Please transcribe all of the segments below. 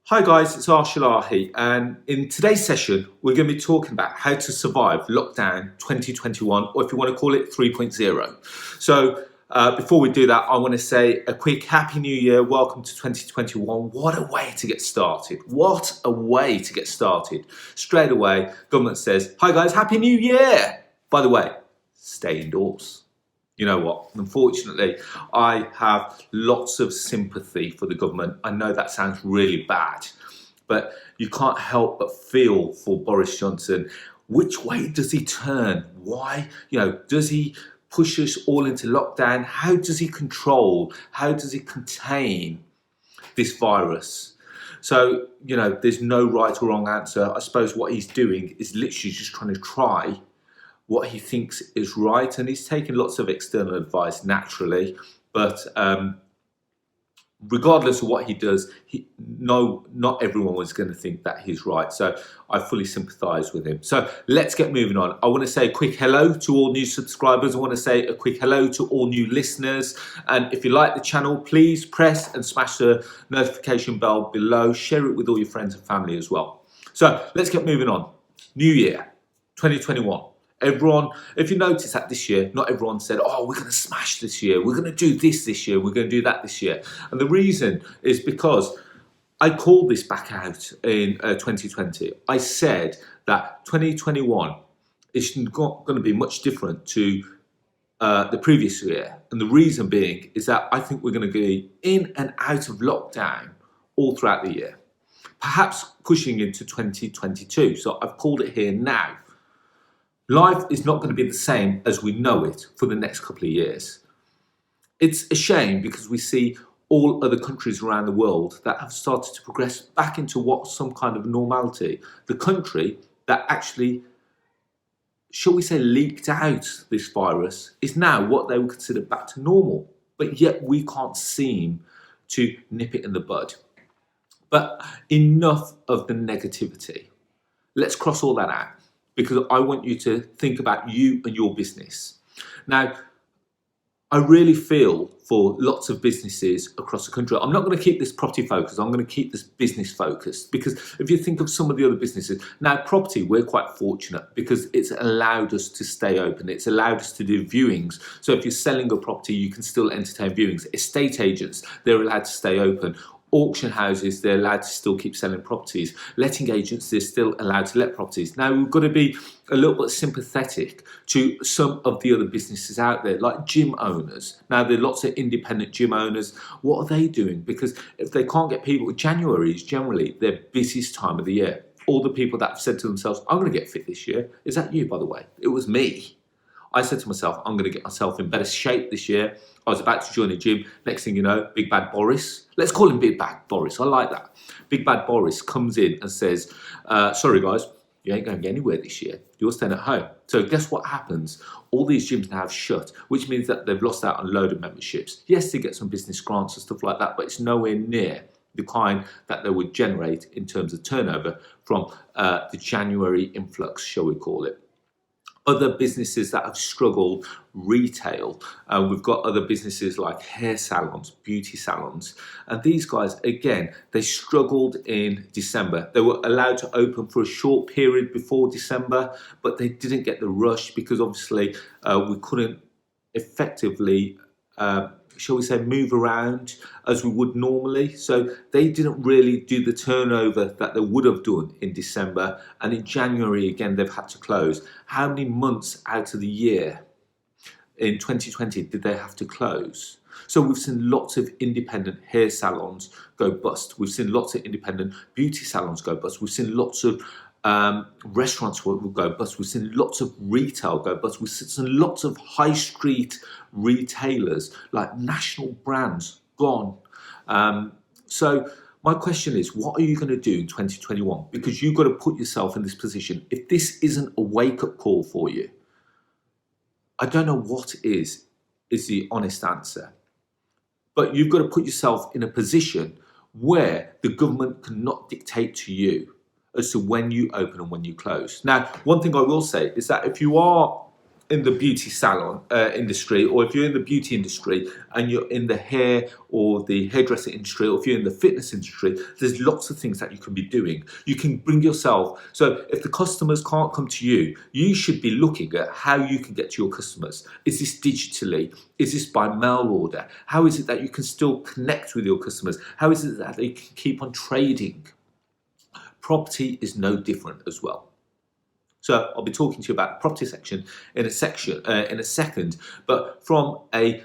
Hi guys, it's Arsh, and in today's session we're going to be talking about how to survive lockdown 2021, or if you want to call it 3.0. Before we do that, I want to say a quick Happy New Year, welcome to 2021. What a way to get started. What a way to get started. Straight away, government says, hi guys, Happy New Year. By the way, stay indoors. You know what? Unfortunately, I have lots of sympathy for the government. I know that sounds really bad, but you can't help but feel for Boris Johnson. Which way does he turn? Why? Does he push us all into lockdown? How does he control? How does he contain this virus? There's no right or wrong answer. I suppose what he's doing is literally just trying to try what he thinks is right, and he's taking lots of external advice naturally, but regardless of what he does, not everyone was going to think that he's right. So I fully sympathize with him. So let's get moving on. I want to say a quick hello to all new subscribers. I want to say a quick hello to all new listeners. And if you like the channel, please press and smash the notification bell below. Share it with all your friends and family as well. So let's get moving on. New Year, 2021. Everyone, if you notice that this year, not everyone said, oh, we're going to smash this year. We're going to do this year. We're going to do that this year. And the reason is because I called this back out in 2020. I said that 2021 is not going to be much different to the previous year. And the reason being is that I think we're going to be in and out of lockdown all throughout the year, perhaps pushing into 2022. So I've called it here now. Life is not going to be the same as we know it for the next couple of years. It's a shame because we see all other countries around the world that have started to progress back into what some kind of normality. The country that actually, shall we say, leaked out this virus is now what they would consider back to normal. But yet we can't seem to nip it in the bud. But enough of the negativity. Let's cross all that out, because I want you to think about you and your business. Now, I really feel for lots of businesses across the country. I'm not going to keep this property focused. I'm going to keep this business focused, because if you think of some of the other businesses, now property, we're quite fortunate because it's allowed us to stay open. It's allowed us to do viewings. So if you're selling a property, you can still entertain viewings. Estate agents, they're allowed to stay open. Auction houses, they're allowed to still keep selling properties. Letting agents, they're still allowed to let properties. Now, we've got to be a little bit sympathetic to some of the other businesses out there, like gym owners. Now, there are lots of independent gym owners. What are they doing? Because if they can't get people, January is generally their busiest time of the year. All the people that have said to themselves, I'm going to get fit this year. Is that you, by the way? It was me. I said to myself, I'm going to get myself in better shape this year. I was about to join a gym. Next thing you know, Big Bad Boris, let's call him Big Bad Boris. I like that. Big Bad Boris comes in and says, sorry guys, you ain't going anywhere this year. You're staying at home. So guess what happens? All these gyms now have shut, which means that they've lost out on a load of memberships. Yes, they get some business grants and stuff like that, but it's nowhere near the kind that they would generate in terms of turnover from the January influx, shall we call it. Other businesses that have struggled, retail. We've got other businesses like hair salons, beauty salons. And these guys, again, they struggled in December. They were allowed to open for a short period before December, but they didn't get the rush because obviously we couldn't effectively shall we say, move around as we would normally. So they didn't really do the turnover that they would have done in December. And in January, again, they've had to close. How many months out of the year in 2020 did they have to close? So we've seen lots of independent hair salons go bust. We've seen lots of independent beauty salons go bust. We've seen lots of restaurants will go bust. We've seen lots of retail go bust. We've seen lots of high street retailers like national brands gone. So my question is, what are you going to do in 2021? Because you've got to put yourself in this position. If this isn't a wake-up call for you, I don't know what is the honest answer. But you've got to put yourself in a position where the government cannot dictate to you as to when you open and when you close. Now, one thing I will say is that if you are in the beauty salon industry, or if you're in the beauty industry and you're in the hair or the hairdresser industry, or if you're in the fitness industry, there's lots of things that you can be doing. You can bring yourself. So if the customers can't come to you, you should be looking at how you can get to your customers. Is this digitally? Is this by mail order? How is it that you can still connect with your customers? How is it that they can keep on trading? Property is no different as well. So I'll be talking to you about the property section in a second. But from a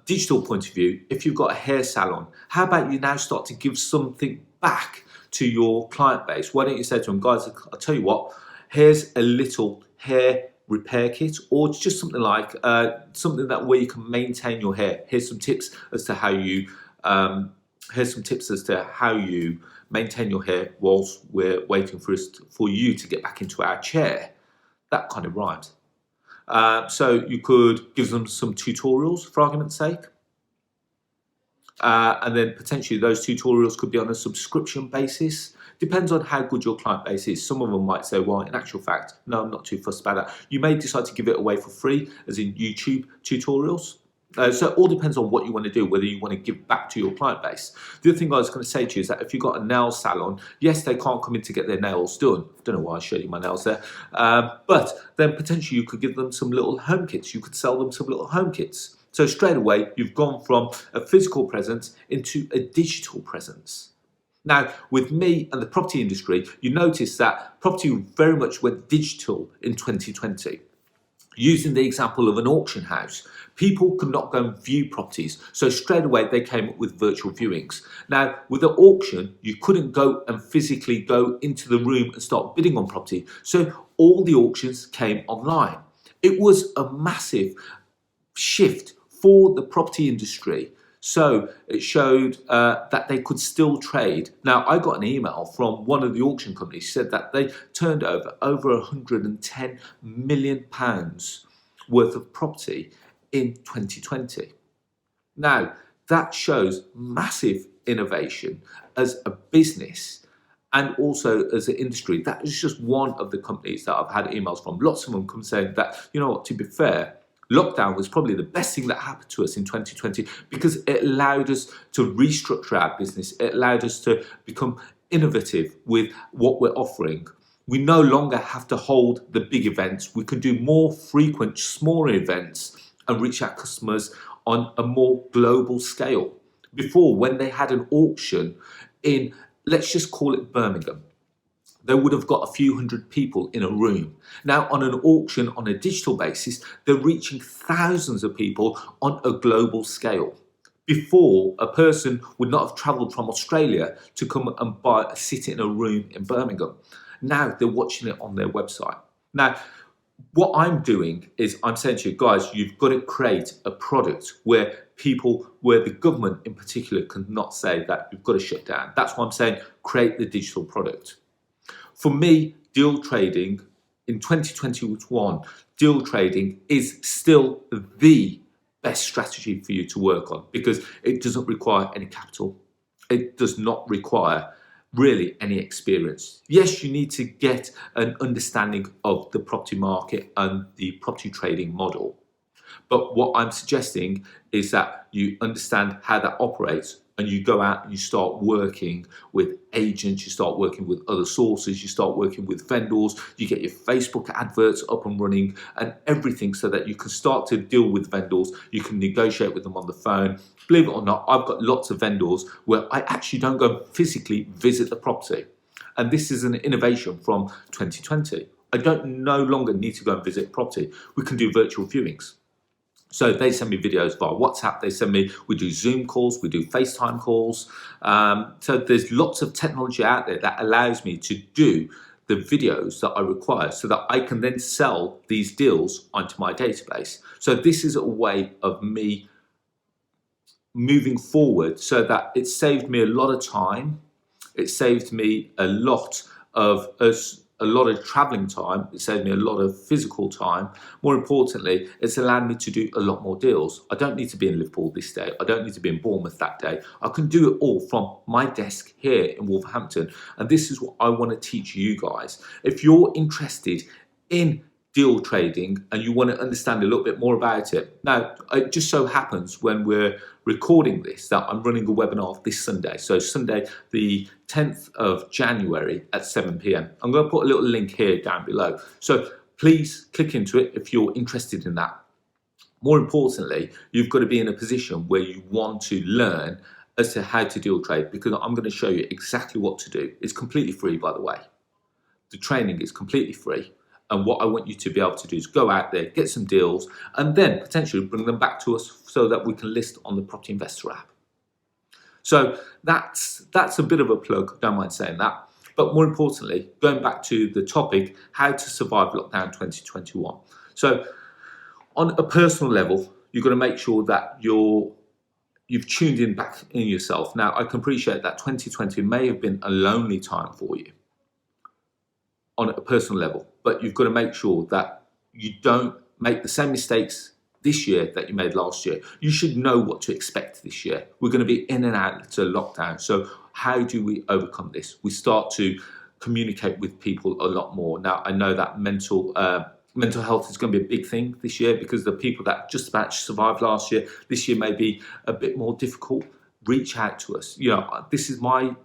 digital point of view, if you've got a hair salon, how about you now start to give something back to your client base? Why don't you say to them, guys, I'll tell you what, here's a little hair repair kit, or it's just something like something that where you can maintain your hair. Here's some tips as to how you maintain your hair whilst we're waiting for you to get back into our chair. That kind of rhymes. So you could give them some tutorials, for argument's sake. And then potentially those tutorials could be on a subscription basis. Depends on how good your client base is. Some of them might say, well, in actual fact, no, I'm not too fussed about that. You may decide to give it away for free, as in YouTube tutorials. So it all depends on what you want to do, whether you want to give back to your client base. The other thing I was going to say to you is that if you've got a nail salon, yes, they can't come in to get their nails done. I don't know why I showed you my nails there. But then potentially you could give them some little home kits. You could sell them some little home kits. So straight away, you've gone from a physical presence into a digital presence. Now, with me and the property industry, you notice that property very much went digital in 2020. Using the example of an auction house, people could not go and view properties. So straight away, they came up with virtual viewings. Now, with an auction, you couldn't go and physically go into the room and start bidding on property. So all the auctions came online. It was a massive shift for the property industry. So it showed that they could still trade. Now, I got an email from one of the auction companies, said that they turned over £110 million worth of property in 2020. Now, that shows massive innovation as a business and also as an industry. That is just one of the companies that I've had emails from. Lots of them come saying that, you know what, to be fair, lockdown was probably the best thing that happened to us in 2020 because it allowed us to restructure our business. It allowed us to become innovative with what we're offering. We no longer have to hold the big events. We can do more frequent, smaller events and reach our customers on a more global scale. Before, when they had an auction in, let's just call it Birmingham, they would have got a few hundred people in a room. Now, on an auction on a digital basis, they're reaching thousands of people on a global scale. Before, a person would not have travelled from Australia to come and sit in a room in Birmingham. Now, they're watching it on their website. Now, what I'm doing is I'm saying to you guys, you've got to create a product where the government in particular cannot say that you've got to shut down. That's why I'm saying create the digital product. For me, deal trading in 2021, deal trading is still the best strategy for you to work on because it doesn't require any capital. It does not require really any experience. Yes, you need to get an understanding of the property market and the property trading model. But what I'm suggesting is that you understand how that operates and you go out and you start working with agents, you start working with other sources, you start working with vendors, you get your Facebook adverts up and running and everything so that you can start to deal with vendors, you can negotiate with them on the phone. Believe it or not, I've got lots of vendors where I actually don't go physically visit the property. And this is an innovation from 2020. I don't no longer need to go and visit property. We can do virtual viewings. So they send me videos via WhatsApp, we do Zoom calls, we do FaceTime calls. So there's lots of technology out there that allows me to do the videos that I require so that I can then sell these deals onto my database. So this is a way of me moving forward so that it saved me a lot of time. It saved me a lot of traveling time. It saved me a lot of physical time. More importantly, it's allowed me to do a lot more deals. I don't need to be in Liverpool this day. I don't need to be in Bournemouth that day. I can do it all from my desk here in Wolverhampton. And this is what I want to teach you guys. If you're interested in deal trading and you want to understand a little bit more about it. Now, it just so happens when we're recording this that I'm running a webinar this Sunday. So Sunday, the 10th of January at 7 p.m. I'm going to put a little link here down below. So please click into it if you're interested in that. More importantly, you've got to be in a position where you want to learn as to how to deal trade, because I'm going to show you exactly what to do. It's completely free, by the way. The training is completely free. And what I want you to be able to do is go out there, get some deals, and then potentially bring them back to us so that we can list on the Property Investor app. So that's a bit of a plug, don't mind saying that. But more importantly, going back to the topic, how to survive lockdown 2021. So on a personal level, you've got to make sure that you've tuned in back in yourself. Now, I can appreciate that 2020 may have been a lonely time for you on a personal level, but you've got to make sure that you don't make the same mistakes this year that you made last year. You should know what to expect this year. We're going to be in and out to lockdown. So how do we overcome this? We start to communicate with people a lot more. Now, I know that mental health is going to be a big thing this year, because the people that just about survived last year, this year may be a bit more difficult. Reach out to us. You know, this is my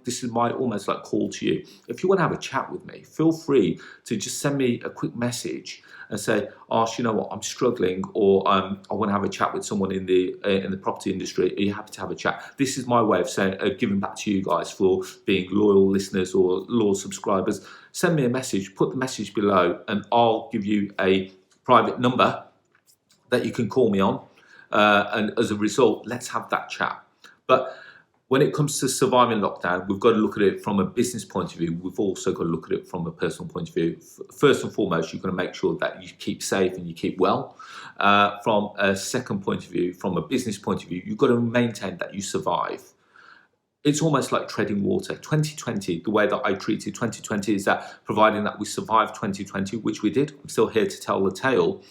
almost like call to you. If you want to have a chat with me, feel free to just send me a quick message and say, Arsh, you know what, I'm struggling, or I want to have a chat with someone in the property industry. Are you happy to have a chat? This is my way of saying, giving back to you guys for being loyal listeners or loyal subscribers. Send me a message, put the message below, and I'll give you a private number that you can call me on. And as a result, let's have that chat. But when it comes to surviving lockdown, we've got to look at it from a business point of view. We've also got to look at it from a personal point of view. First and foremost, you've got to make sure that you keep safe and you keep well. From a second point of view, from a business point of view, you've got to maintain that you survive. It's almost like treading water. 2020, the way that I treated 2020 is that providing that we survived 2020, which we did, I'm still here to tell the tale,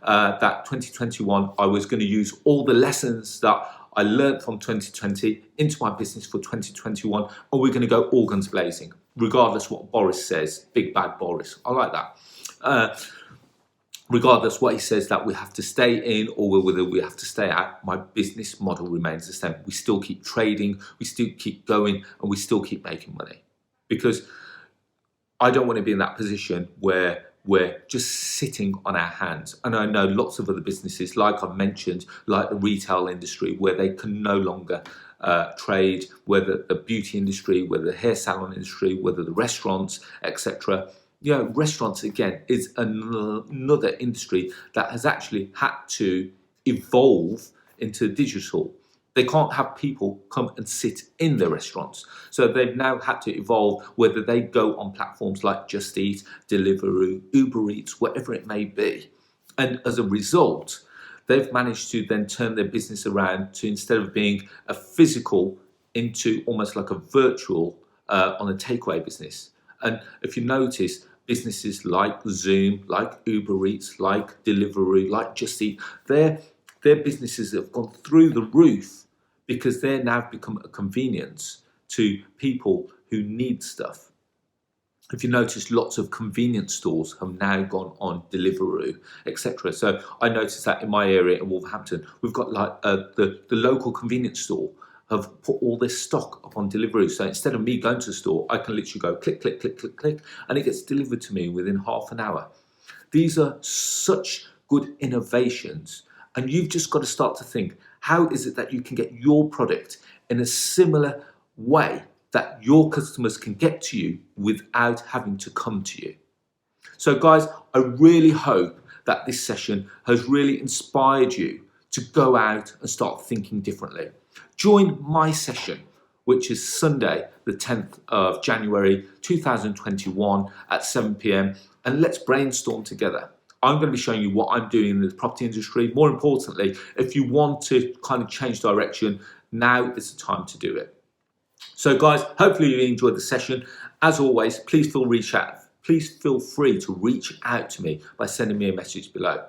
that 2021, I was going to use all the lessons that I learned from 2020 into my business for 2021, and we're going to go all guns blazing, regardless what Boris says. Big bad Boris. I like that. Regardless what he says that we have to stay in or whether we have to stay out, my business model remains the same. We still keep trading, we still keep going, and we still keep making money. Because I don't want to be in that position where we're just sitting on our hands. And I know lots of other businesses, like I've mentioned, like the retail industry, where they can no longer trade, whether the beauty industry, whether the hair salon industry, whether the restaurants, etc. You know, restaurants, again, is another industry that has actually had to evolve into digital. They can't have people come and sit in the restaurants. So they've now had to evolve, whether they go on platforms like Just Eat, Deliveroo, Uber Eats, whatever it may be. And as a result, they've managed to then turn their business around to, instead of being a physical, into almost like a virtual on a takeaway business. And if you notice, businesses like Zoom, like Uber Eats, like Deliveroo, like Just Eat, their businesses have gone through the roof, because they're now become a convenience to people who need stuff. If you notice, lots of convenience stores have now gone on Deliveroo, etc. So I noticed that in my area in Wolverhampton, we've got like the local convenience store have put all this stock up on Deliveroo. So instead of me going to the store, I can literally go click, click, click, click, click, and it gets delivered to me within half an hour. These are such good innovations. And you've just got to start to think, how is it that you can get your product in a similar way that your customers can get to you without having to come to you? So guys, I really hope that this session has really inspired you to go out and start thinking differently. Join my session, which is Sunday, the 10th of January 2021 at 7 p.m. and let's brainstorm together. I'm going to be showing you what I'm doing in the property industry. More importantly, if you want to kind of change direction, now is the time to do it. So guys, hopefully you enjoyed the session. As always, please feel free to reach out to me by sending me a message below.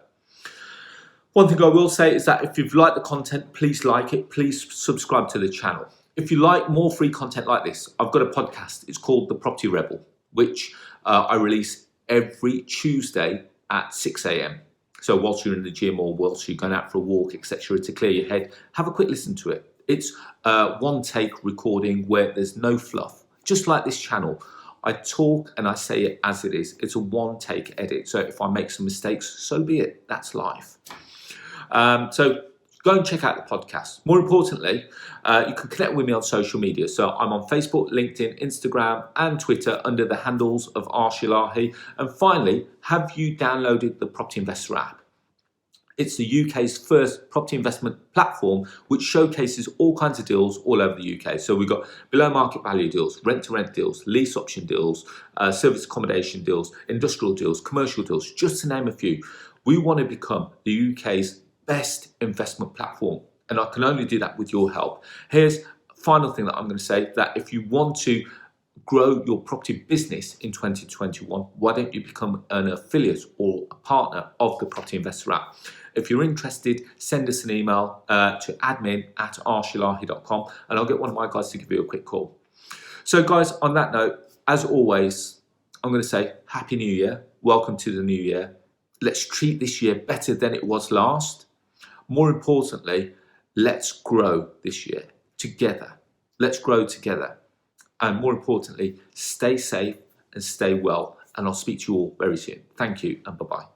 One thing I will say is that if you've liked the content, please like it. Please subscribe to the channel. If you like more free content like this, I've got a podcast. It's called The Property Rebel, which I release every Tuesday at 6 a.m. So whilst you're in the gym or whilst you're going out for a walk, etc., to clear your head, have a quick listen to it. It's one take recording where there's no fluff, just like this channel. I talk and I say it as it is. It's a one take edit. So if I make some mistakes, so be it. That's life. So go and check out the podcast. More importantly, you can connect with me on social media. So I'm on Facebook, LinkedIn, Instagram, and Twitter under the handles of Arsh. And finally, have you downloaded the Property Investor app? It's the UK's first property investment platform which showcases all kinds of deals all over the UK. So we've got below market value deals, rent-to-rent deals, lease option deals, service accommodation deals, industrial deals, commercial deals, just to name a few. We want to become the UK's best investment platform, and I can only do that with your help. Here's a final thing that I'm going to say, that if you want to grow your property business in 2021, why don't you become an affiliate or a partner of the Property Investor app? If you're interested, send us an email to admin@arshilahi.com and I'll get one of my guys to give you a quick call. So guys, on that note, as always, I'm going to say Happy New Year. Welcome to the new year. Let's treat this year better than it was last. More importantly, let's grow this year together. Let's grow together. And more importantly, stay safe and stay well. And I'll speak to you all very soon. Thank you and bye-bye.